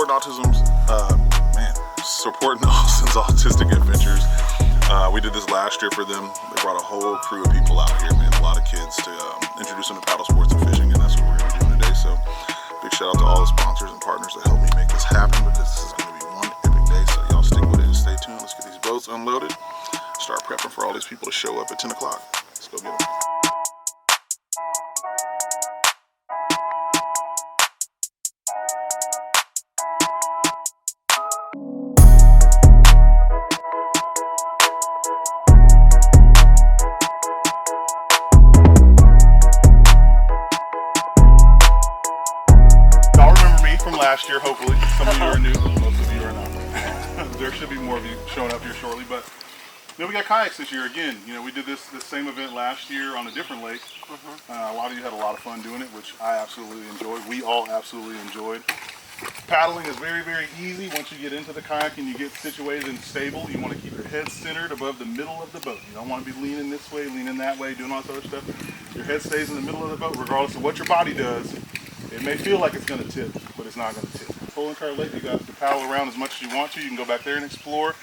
supporting Autism's, supporting Austen's Autistic adventures. We did this last year for them. They brought a whole crew of people out here, man, a lot of kids to introduce them to paddle sports and fishing, and that's what we're going to be doing today. So big shout out to all the sponsors and partners that helped me make this happen, because this is going to be one epic day. So y'all stick with it and stay tuned. Let's get these boats unloaded. Start prepping for all these people to show up at 10 o'clock. Let's go get them. From last year, hopefully. Some of you are new, most of you are not. There should be more of you showing up here shortly, but we got kayaks this year again. We did this same event last year on a different lake. A lot of you had a lot of fun doing it, which I absolutely enjoyed. We all absolutely enjoyed. Paddling is very, very easy. Once you get into the kayak and you get situated and stable, you want to keep your head centered above the middle of the boat. You don't want to be leaning this way, leaning that way, doing all this other stuff. Your head stays in the middle of the boat regardless of what your body does. It may feel like it's going to tip, but it's not going to tip. The whole entire lake, you got to paddle around as much as you want to. You can go back there and explore.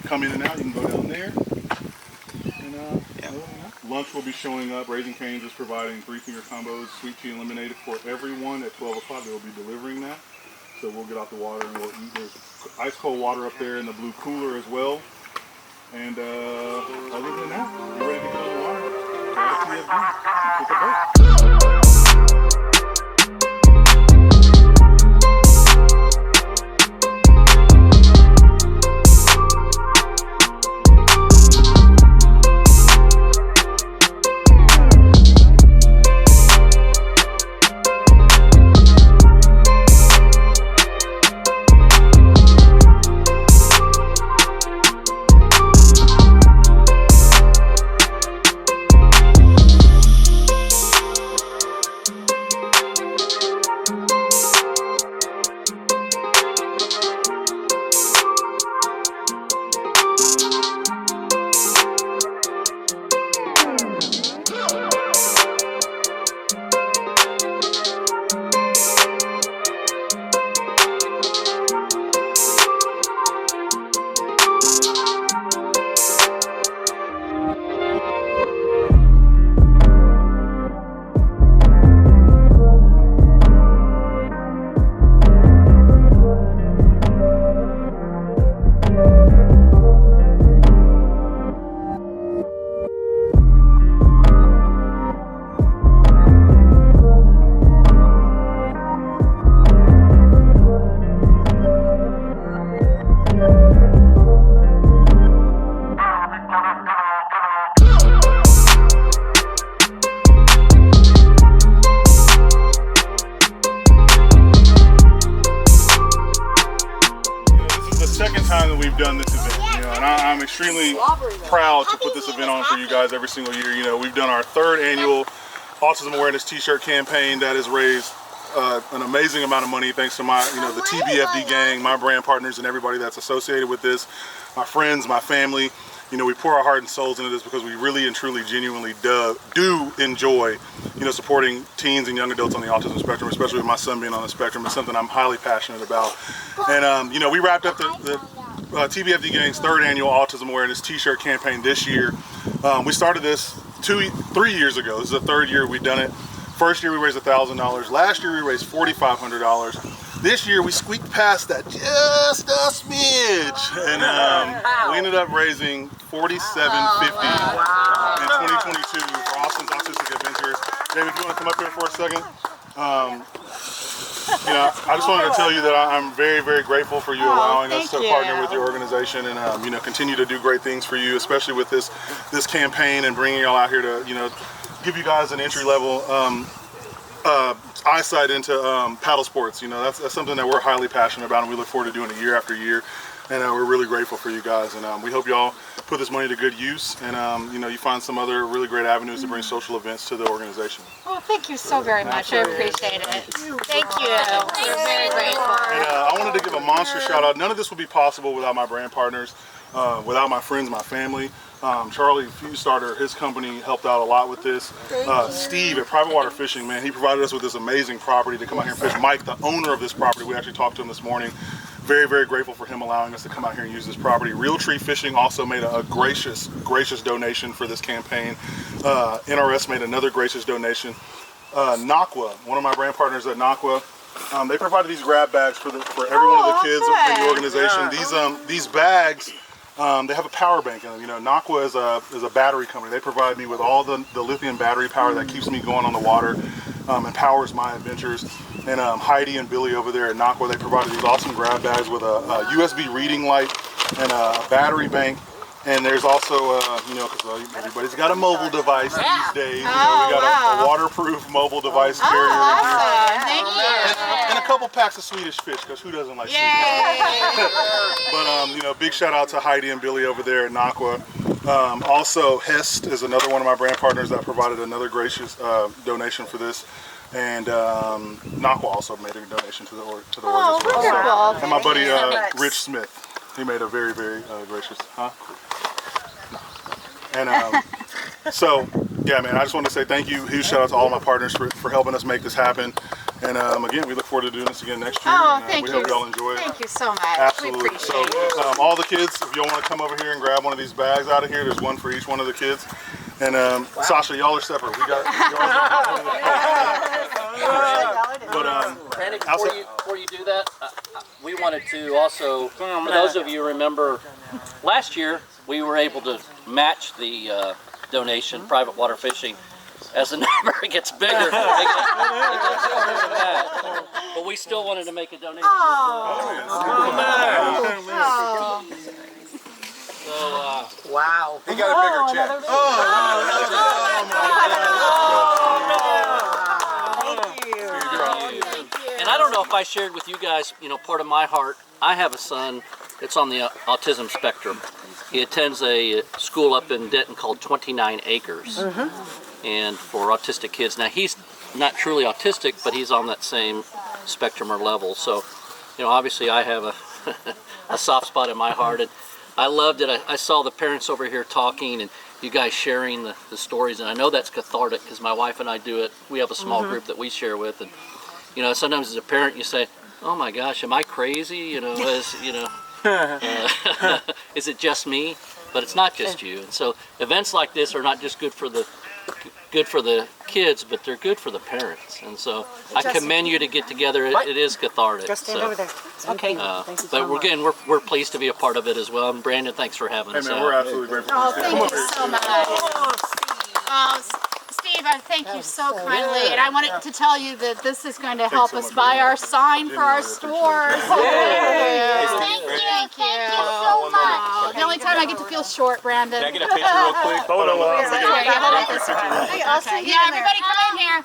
Come in and out. You can go down there. And lunch will be showing up. Raising Cane's is providing 3-finger combos, sweet tea and lemonade for everyone at 12 o'clock. They will be delivering that. So we'll get out the water and we'll eat. There's ice cold water up there in the blue cooler as well. And other than that, you're ready to get on the water. TBFD. Take a boat. We've done this event, and I'm extremely proud to put this event on for you guys every single year. We've done our 3rd annual Autism Awareness T-shirt campaign that has raised an amazing amount of money thanks to my, the TBFD Gang, my brand partners, and everybody that's associated with this, my friends, my family. We pour our heart and souls into this because we really and truly, genuinely do enjoy, supporting teens and young adults on the autism spectrum, especially with my son being on the spectrum. It's something I'm highly passionate about. And, we wrapped up the TBFD Gang's 3rd annual Autism Awareness T-shirt campaign this year. We started this 3 years ago. This is the 3rd year we've done it. First year we raised $1,000. Last year we raised $4,500. This year we squeaked past that just a smidge, and we ended up raising $4,750 in 2022 for Austen's Autistic Adventures. Jamie, if you want to come up here for a second. I just wanted to tell you that I'm very, very grateful for you allowing us to partner with your organization and continue to do great things for you, especially with this campaign and bringing y'all out here to give you guys an entry level eyesight into paddle sports. That's something that we're highly passionate about, and we look forward to doing it year after year. And we're really grateful for you guys, and we hope y'all put this money to good use, and you find some other really great avenues to bring social events to the organization. Well, thank you so very much. I appreciate it. Thank you. We're very grateful. And I wanted to give a monster shout out. None of this would be possible without my brand partners, without my friends, my family. Charlie Fuse Starter, his company helped out a lot with this. Steve at Private Water Fishing, man, he provided us with this amazing property to come out here and fish. Mike, the owner of this property, we actually talked to him this morning. Very, very grateful for him allowing us to come out here and use this property. Real Tree Fishing also made a gracious donation for this campaign. NRS made another gracious donation. NACWA, one of my brand partners at NACWA, they provided these grab bags for every one of the kids in the organization. These bags, they have a power bank in them. You know, NACWA is a battery company. They provide me with all the lithium battery power that keeps me going on the water, and powers my adventures. And Heidi and Billy over there at NACWA, they provided these awesome grab bags with a USB reading light and a battery bank. And there's also, you know, because everybody's got a mobile device these days. You know, we got a waterproof mobile device carrier in here. Thank you. And a couple packs of Swedish fish, because who doesn't like Swedish? But, you know, big shout out to Heidi and Billy over there at NACWA. Also, Hest is another one of my brand partners that provided another gracious donation for this. And NACWA also made a donation to the org as well. So, and my buddy Rich Smith, he made a very, very gracious, And so, yeah, man, I just want to say thank you. Huge shout out to all my partners for helping us make this happen. And again, we look forward to doing this again next year. Thank we you. hope y'all enjoy it. Thank you so much. Absolutely. We appreciate it. All the kids, if y'all want to come over here and grab one of these bags out of here, there's one for each one of the kids. And Sasha, y'all are separate. We got. Brandon, before you do that, we wanted to also, for those of you who remember, last year we were able to match the donation, private water fishing. As the number gets bigger, it gets harder to match. But we still wanted to make a donation. Wow. He got a bigger check. And I don't know if I shared with you guys, you know, part of my heart. I have a son that's on the autism spectrum. He attends a school up in Denton called 29 Acres. And for autistic kids. Now he's not truly autistic, but he's on that same spectrum or level. So, you know, obviously I have a soft spot in my heart, and I loved it. I saw the parents over here talking and you guys sharing the stories, and I know that's cathartic because my wife and I do it. We have a small group that we share with, and you know, sometimes as a parent you say, "Oh my gosh, am I crazy?" You know, is it just me? But it's not just you. And so events like this are not just good for the kids, but they're good for the parents. And so I commend you to get together. It is cathartic. Just stand over there. Okay. But again, we're pleased to be a part of it as well. And Brandon, thanks for having us. Hey man, we're absolutely grateful. Thank you so much. Steve, I thank you so kindly, and I wanted to tell you that this is going to help us buy our sign for our stores. Thank you so much. The only time I get to feel short, Brandon. Can I get a picture real quick? Photo op. Okay, hold on this one. Hey, Austen, Okay. Yeah, everybody come in here.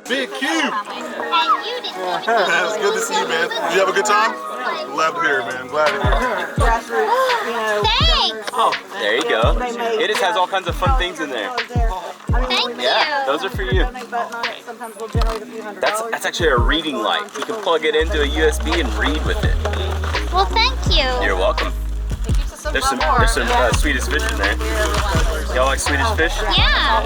Big Q. And you didn't. It's good to see you, man. Did you have a good time? Glad to hear it, man. I'm glad to hear it. Thanks. There you go. It just has all kinds of fun things in there. Thank Yeah, you. those are for you. That's actually a reading light. You can plug it into a USB and read with it. Well, thank you. You're welcome. There's some Swedish fish in there. Y'all like Swedish fish? Yeah.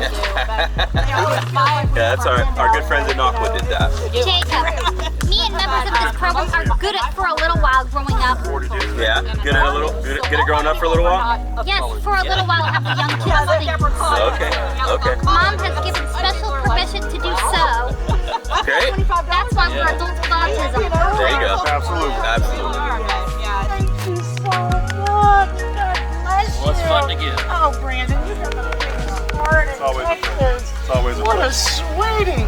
Yeah, that's our good friends at NACWA did that. Jacob, me and members of this program are good at for a little while growing up. Yeah, good at growing up for a little while? Yes, for a little while after young kids think. Okay. Mom has given special permission to do so. Great. That's why we're adults with autism. There you go. Absolutely. Thank you so much. God bless you. Well, it's fun to give. Oh, Brandon, you got the biggest heart in Texas. It's always a What a pleasure. sweetie.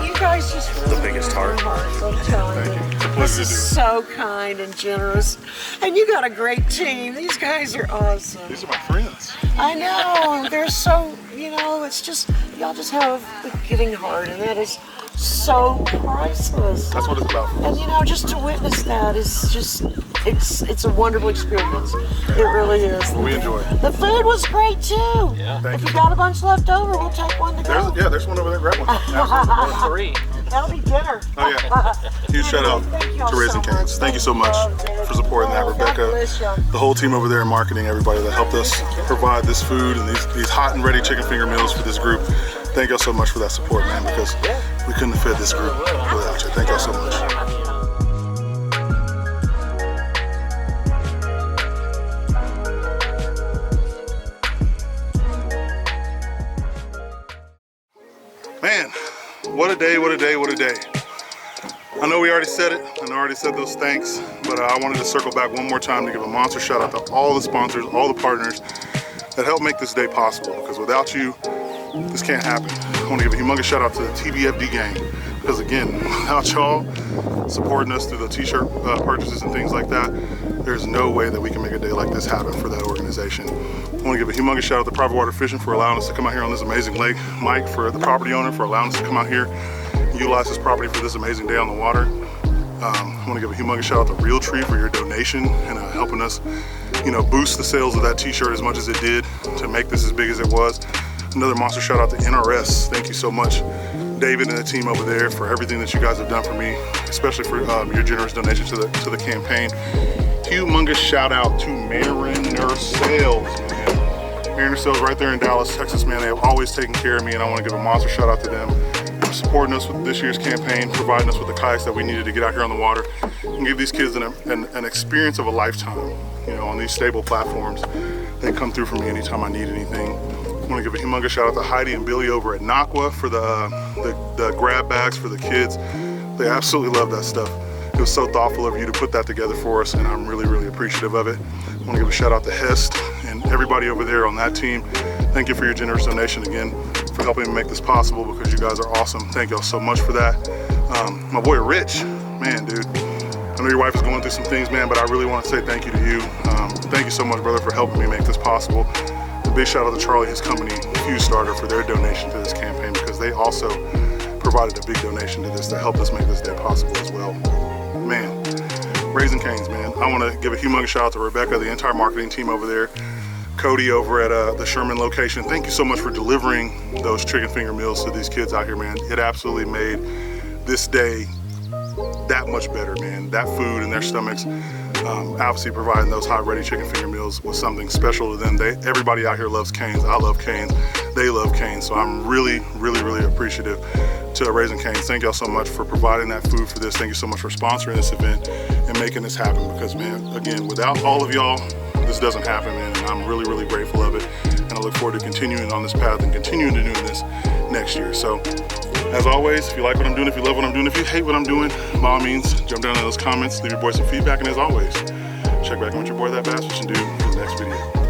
You guys just really The biggest heart. I'm telling you. It's a This pleasure is to do. so kind and generous. And you got a great team. These guys are awesome. These are my friends. I know. They're so, you know, it's just, y'all just have a giving heart, and that is so priceless. That's what it's about. And you know, just to witness that is just, it's a wonderful experience. It really is. We enjoy it. The food was great too. Yeah. Thank If you. you got a bunch left over, we'll take one to go. There's one over there. Grab one. Or 3. That'll be dinner. Oh yeah. Huge shout out Thank y'all to Raising so Canes. much. Thank you so much for supporting that, Oh, God Rebecca, bless y'all. the whole team over there in marketing, everybody that helped us provide this food and these hot and ready chicken finger meals for this group. Thank y'all so much for that support, man, because we couldn't have fed this group without you. Thank y'all so much. Man, what a day, what a day, what a day. I know we already said it, and I already said those thanks, but I wanted to circle back one more time to give a monster shout out to all the sponsors, all the partners that helped make this day possible, because without you, this can't happen. I want to give a humongous shout out to the TBFD Gang, because again, without y'all supporting us through the t-shirt purchases and things like that, there's no way that we can make a day like this happen for that organization. I want to give a humongous shout out to Private Water Fishing for allowing us to come out here on this amazing lake. Mike, for the property owner, for allowing us to come out here and utilize this property for this amazing day on the water. I want to give a humongous shout out to Realtree for your donation and helping us, boost the sales of that t-shirt as much as it did to make this as big as it was. Another monster shout out to NRS. Thank you so much, David and the team over there, for everything that you guys have done for me, especially for your generous donation to the campaign. Humongous shout out to Mariner Sales, man. Mariner Sales right there in Dallas, Texas, man. They have always taken care of me, and I want to give a monster shout out to them for supporting us with this year's campaign, providing us with the kayaks that we needed to get out here on the water and give these kids an experience of a lifetime, on these stable platforms. They come through for me anytime I need anything. I want to give a humongous shout out to Heidi and Billy over at Naqua for the grab bags for the kids. They absolutely love that stuff. It was so thoughtful of you to put that together for us, and I'm really, really appreciative of it. I want to give a shout out to Hest and everybody over there on that team. Thank you for your generous donation again, for helping me make this possible, because you guys are awesome. Thank y'all so much for that. My boy Rich, man, dude. I know your wife is going through some things, man, but I really want to say thank you to you. Thank you so much, brother, for helping me make this possible. A big shout out to Charlie, his company, Fuse Starter, for their donation to this campaign, because they also provided a big donation to this that helped us make this day possible as well. Man, Raising Canes, man. I want to give a humongous shout out to Rebecca, the entire marketing team over there, Cody over at the Sherman location. Thank you so much for delivering those chicken finger meals to these kids out here, man. It absolutely made this day that much better, man. That food in their stomachs, obviously providing those hot ready chicken finger meals was something special to them. Everybody out here loves Canes. I love Canes. They love Canes. So I'm really, really, really appreciative to Raising Canes. Thank y'all so much for providing that food for this. Thank you so much for sponsoring this event and making this happen, because, man, again, without all of y'all, this doesn't happen, man. And I'm really, really grateful of it. And I look forward to continuing on this path and continuing to do this next year. So, as always, if you like what I'm doing, if you love what I'm doing, if you hate what I'm doing, by all means, jump down in those comments, leave your boy some feedback, and as always, check back on what your boy That Bass Fishing Dude in the next video.